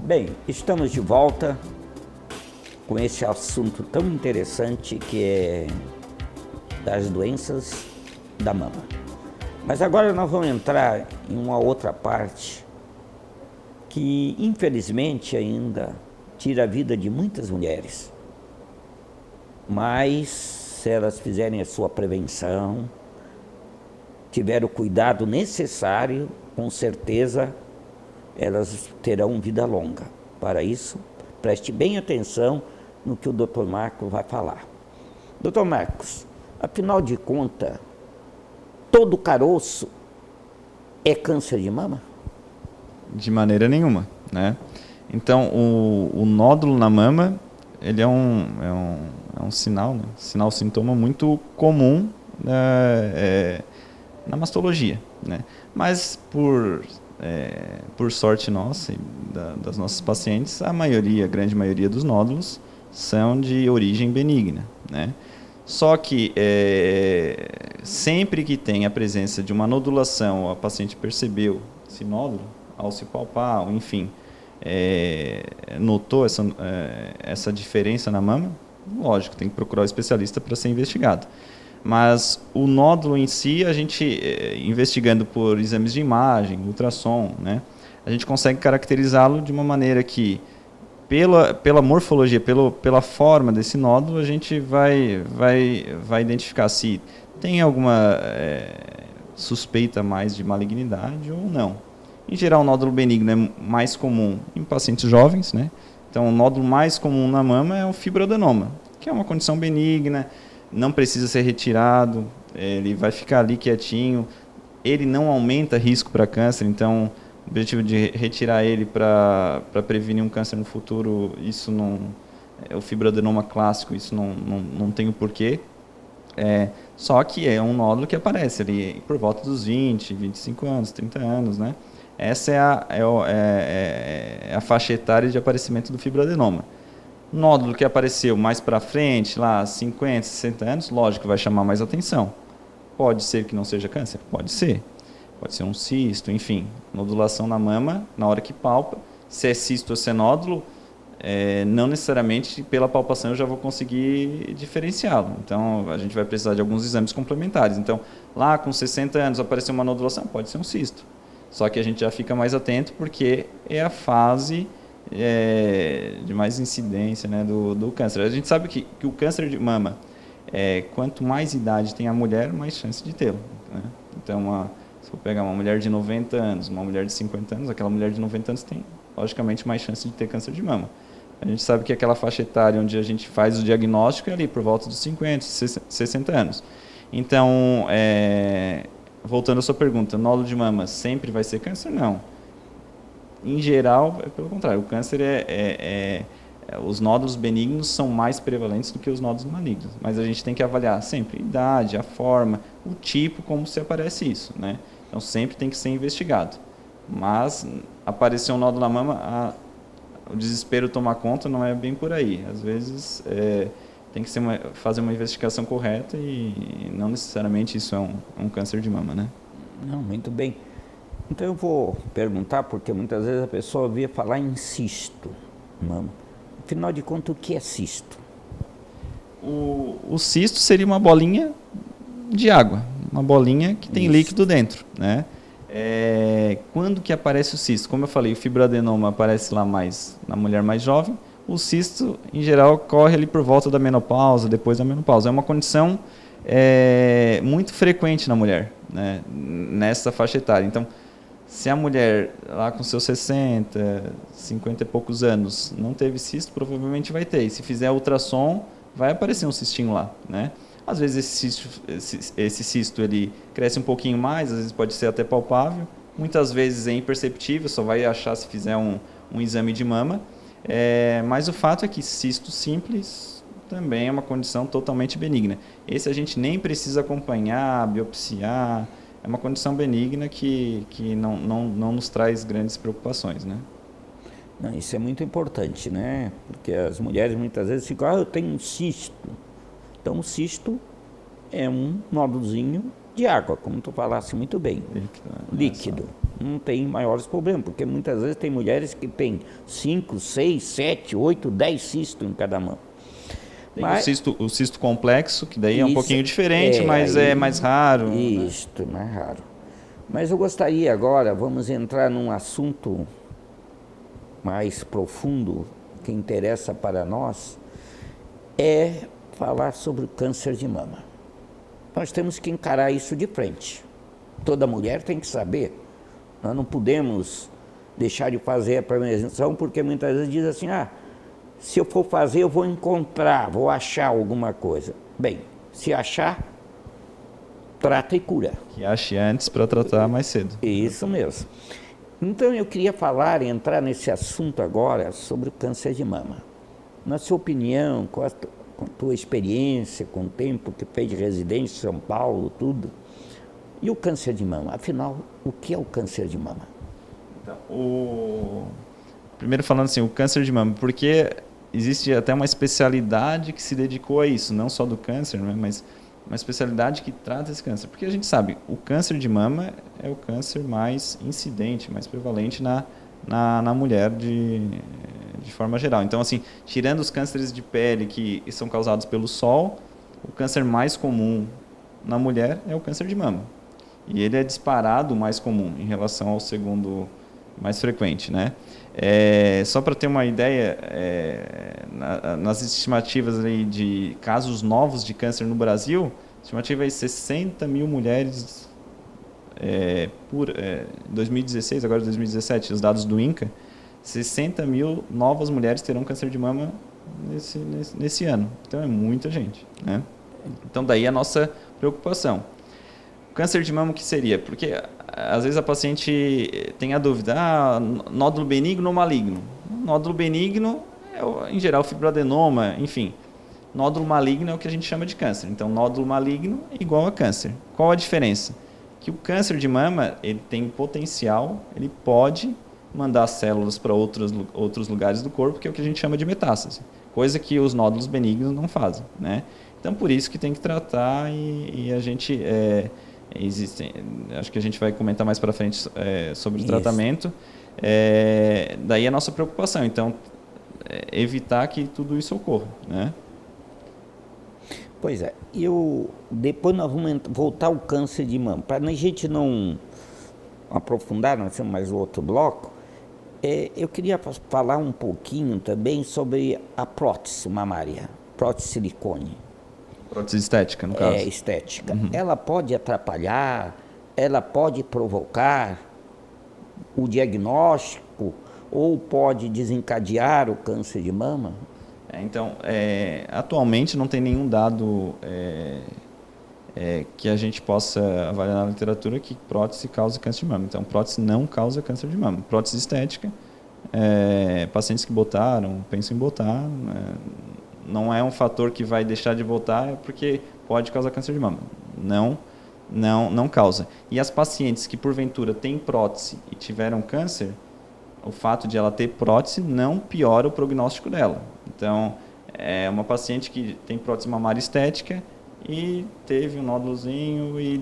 Bem, estamos de volta com esse assunto tão interessante que é das doenças da mama. Mas agora nós vamos entrar em uma outra parte que infelizmente ainda tira a vida de muitas mulheres. Mas se elas fizerem a sua prevenção, tiver o cuidado necessário, com certeza elas terão vida longa. Para isso, preste bem atenção no que o Dr. Marcos vai falar. Dr. Marcos, afinal de contas, todo caroço é câncer de mama? De maneira nenhuma, né? Então, o nódulo na mama, ele é um sinal, né? Sintoma muito comum na mastologia, né? Mas por sorte nossa e das nossas pacientes, a grande maioria dos nódulos são de origem benigna, né? Só que sempre que tem a presença de uma nodulação, a paciente percebeu esse nódulo ao se palpar, ou enfim, notou essa diferença na mama, lógico, tem que procurar o especialista para ser investigado. Mas o nódulo em si, a gente, investigando por exames de imagem, ultrassom, né, a gente consegue caracterizá-lo de uma maneira que, pela morfologia, pela forma desse nódulo, a gente vai identificar se tem alguma suspeita mais de malignidade ou não. Em geral, o nódulo benigno é mais comum em pacientes jovens, né? Então, o nódulo mais comum na mama é o fibroadenoma, que é uma condição benigna, não precisa ser retirado, ele vai ficar ali quietinho, ele não aumenta risco para câncer, então o objetivo de retirar ele para prevenir um câncer no futuro, isso não, o fibroadenoma clássico, isso não tem o porquê. Só que é um nódulo que aparece ali por volta dos 20, 25 anos, 30 anos, né? Essa é a faixa etária de aparecimento do fibroadenoma. Nódulo que apareceu mais para frente, lá 50, 60 anos, lógico, vai chamar mais atenção. Pode ser que não seja câncer? Pode ser. Pode ser um cisto, enfim. Nodulação na mama, na hora que palpa. Se é cisto ou se é nódulo, não necessariamente pela palpação eu já vou conseguir diferenciá-lo. Então, a gente vai precisar de alguns exames complementares. Então, lá com 60 anos apareceu uma nodulação, pode ser um cisto. Só que a gente já fica mais atento porque é a fase de mais incidência, né, do câncer. A gente sabe que o câncer de mama, quanto mais idade tem a mulher, mais chance de tê-lo, né? Então, se eu pegar uma mulher de 90 anos, uma mulher de 50 anos, aquela mulher de 90 anos tem, logicamente, mais chance de ter câncer de mama. A gente sabe que aquela faixa etária onde a gente faz o diagnóstico é ali por volta dos 50, 60 anos. Então, voltando à sua pergunta, nódulo de mama sempre vai ser câncer? Não. Em geral, é pelo contrário. O câncer os nódulos benignos são mais prevalentes do que os nódulos malignos. Mas a gente tem que avaliar sempre a idade, a forma, o tipo, como se aparece isso, né? Então, sempre tem que ser investigado. Mas, aparecer um nódulo na mama, o desespero tomar conta não é bem por aí. Às vezes, tem que fazer uma investigação correta e não necessariamente isso é um câncer de mama, né? Não, muito bem. Então eu vou perguntar, porque muitas vezes a pessoa ouvia falar em cisto. Mama. Afinal de contas, o que é cisto? O cisto seria uma bolinha de água, uma bolinha que tem líquido dentro, né? Quando que aparece o cisto? Como eu falei, o fibroadenoma aparece lá mais na mulher mais jovem. O cisto, em geral, ocorre ali por volta da menopausa, depois da menopausa. É uma condição muito frequente na mulher, né? Nessa faixa etária. Então, se a mulher lá com seus 60, 50 e poucos anos não teve cisto, provavelmente vai ter. E se fizer ultrassom, vai aparecer um cistinho lá, né? Às vezes esse cisto ele cresce um pouquinho mais, às vezes pode ser até palpável. Muitas vezes é imperceptível, só vai achar se fizer um exame de mama. Mas o fato é que cisto simples também é uma condição totalmente benigna. Esse a gente nem precisa acompanhar, biopsiar. É uma condição benigna que não nos traz grandes preocupações, né? Não, isso é muito importante, né? Porque as mulheres muitas vezes ficam, eu tenho um cisto. Então, o cisto é um nódulozinho de água, como tu falasse muito bem. Líquido. Não tem maiores problemas, porque muitas vezes tem mulheres que têm 5, 6, 7, 8, 10 cistos em cada mão. Tem Mas, o cisto complexo, que daí é um isso, pouquinho diferente, mas aí, é mais raro. Isto, mais raro. Mas eu gostaria agora, vamos entrar num assunto mais profundo, que interessa para nós, é falar sobre o câncer de mama. Nós temos que encarar isso de frente. Toda mulher tem que saber. Nós não podemos deixar de fazer a prevenção, porque muitas vezes diz assim, se eu for fazer, eu vou encontrar, vou achar alguma coisa. Bem, se achar, trata e cura. Que ache antes para tratar mais cedo. Isso mesmo. Então eu queria entrar nesse assunto agora sobre o câncer de mama. Na sua opinião, com a tua experiência, com o tempo que fez de residência em São Paulo, tudo, e o câncer de mama? Afinal, o que é o câncer de mama? Então, primeiro falando assim, o câncer de mama, porque existe até uma especialidade que se dedicou a isso, não só do câncer, né, mas uma especialidade que trata esse câncer. Porque a gente sabe, o câncer de mama é o câncer mais incidente, mais prevalente na mulher de forma geral. Então, assim, tirando os cânceres de pele que são causados pelo sol, o câncer mais comum na mulher é o câncer de mama. E ele é disparado mais comum em relação ao segundo mais frequente, né? Só para ter uma ideia, nas estimativas ali de casos novos de câncer no Brasil, a estimativa é 60 mil mulheres em 2016, agora 2017, os dados do INCA, 60 mil novas mulheres terão câncer de mama nesse ano. Então é muita gente, né? Então daí a nossa preocupação. Câncer de mama o que seria? Porque às vezes a paciente tem a dúvida, nódulo benigno ou maligno? Nódulo benigno é, em geral, fibroadenoma, enfim. Nódulo maligno é o que a gente chama de câncer. Então, nódulo maligno é igual a câncer. Qual a diferença? Que o câncer de mama, ele tem potencial, ele pode mandar células para outros lugares do corpo, que é o que a gente chama de metástase. Coisa que os nódulos benignos não fazem, né? Então, por isso que tem que tratar e a gente... acho que a gente vai comentar mais para frente sobre o tratamento. Daí a nossa preocupação, então, evitar que tudo isso ocorra, né? Pois é, depois nós vamos voltar ao câncer de mama. Para a gente não aprofundar, nós temos mais outro bloco, eu queria falar um pouquinho também sobre a prótese mamária, prótese silicone. Prótese estética, no caso. Estética. Uhum. Ela pode atrapalhar, ela pode provocar o diagnóstico ou pode desencadear o câncer de mama? Então, atualmente não tem nenhum dado que a gente possa avaliar na literatura que prótese causa câncer de mama. Então, prótese não causa câncer de mama. Prótese estética, pacientes que botaram, pensam em botar, não é um fator que vai deixar de botar porque pode causar câncer de mama. Não causa. E as pacientes que porventura têm prótese e tiveram câncer, o fato de ela ter prótese não piora o prognóstico dela. Então, é uma paciente que tem prótese mamária estética e teve um nódulozinho e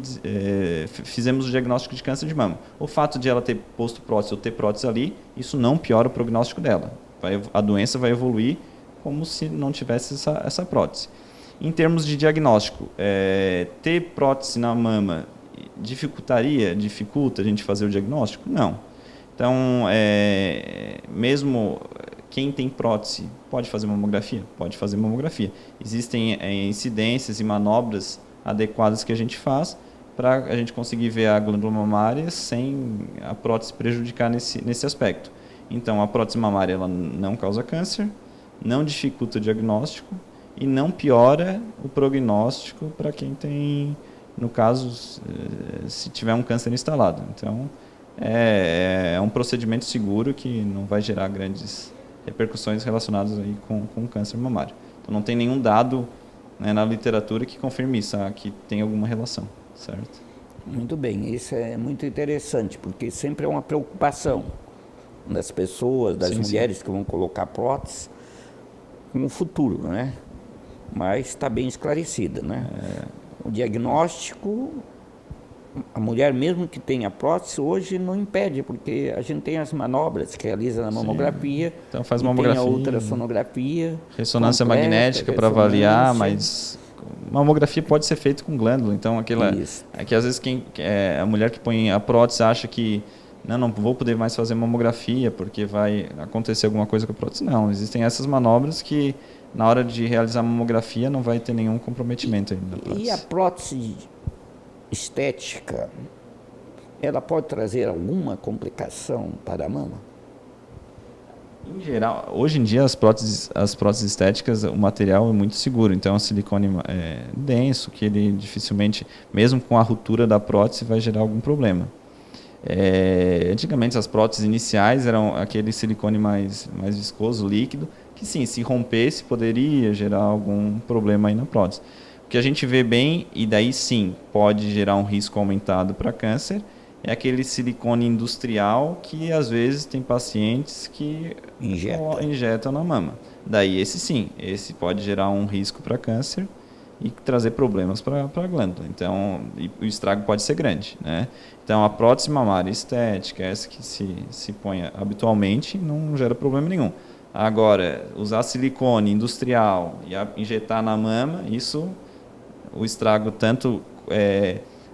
fizemos o diagnóstico de câncer de mama. O fato de ela ter posto prótese ou ter prótese ali, isso não piora o prognóstico dela. A doença vai evoluir como se não tivesse essa prótese. Em termos de diagnóstico, ter prótese na mama dificulta a gente fazer o diagnóstico? Não. Então, mesmo quem tem prótese pode fazer mamografia? Pode fazer mamografia. Existem incidências e manobras adequadas que a gente faz para a gente conseguir ver a glândula mamária sem a prótese prejudicar nesse aspecto. Então, a prótese mamária ela não causa câncer, não dificulta o diagnóstico e não piora o prognóstico para quem tem, no caso, se tiver um câncer instalado. Então, é um procedimento seguro que não vai gerar grandes repercussões relacionadas aí com o câncer mamário. Então, não tem nenhum dado, né, na literatura que confirme isso, que tem alguma relação, certo? Muito bem, isso é muito interessante, porque sempre é uma preocupação das pessoas, das mulheres que vão colocar prótese com o futuro, né? Mas está bem esclarecida, né? O diagnóstico a mulher, mesmo que tenha prótese, hoje não impede, porque a gente tem as manobras que realiza na mamografia. Então faz e mamografia, tem a ultrassonografia. ressonância completa, magnética para avaliar, mas mamografia pode ser feita com glândula. Então é que às vezes a mulher que põe a prótese acha que não vou poder mais fazer mamografia porque vai acontecer alguma coisa com a prótese. Não, existem essas manobras que na hora de realizar a mamografia não vai ter nenhum comprometimento ainda da prótese. E a prótese estética, ela pode trazer alguma complicação para a mama? Em geral, hoje em dia as próteses estéticas, o material é muito seguro, então é um silicone denso, que ele dificilmente, mesmo com a ruptura da prótese, vai gerar algum problema. Antigamente as próteses iniciais eram aquele silicone mais viscoso, líquido, que sim, se rompesse poderia gerar algum problema aí na prótese. O que a gente vê bem, e daí sim pode gerar um risco aumentado para câncer, é aquele silicone industrial que às vezes tem pacientes que injetam na mama. Daí esse pode gerar um risco para câncer e trazer problemas para a glândula. Então, o estrago pode ser grande, né? Então, a prótese mamária estética, essa que se põe habitualmente, não gera problema nenhum. Agora, usar silicone industrial e injetar na mama, o estrago tanto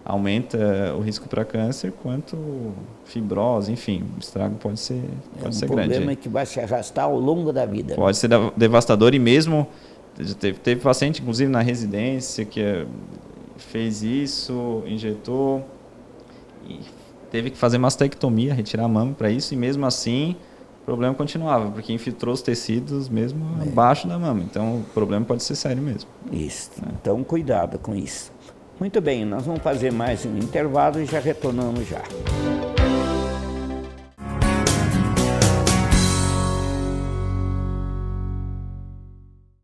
aumenta o risco para câncer quanto fibrose, enfim, o estrago pode ser grande. É um problema que vai se arrastar ao longo da vida. Pode ser devastador e mesmo teve paciente, inclusive na residência, que fez isso, injetou e teve que fazer mastectomia, retirar a mama para isso, e mesmo assim o problema continuava, porque infiltrou os tecidos mesmo abaixo da mama. Então o problema pode ser sério mesmo. Isso. Então cuidado com isso. Muito bem, nós vamos fazer mais um intervalo e já retornamos já.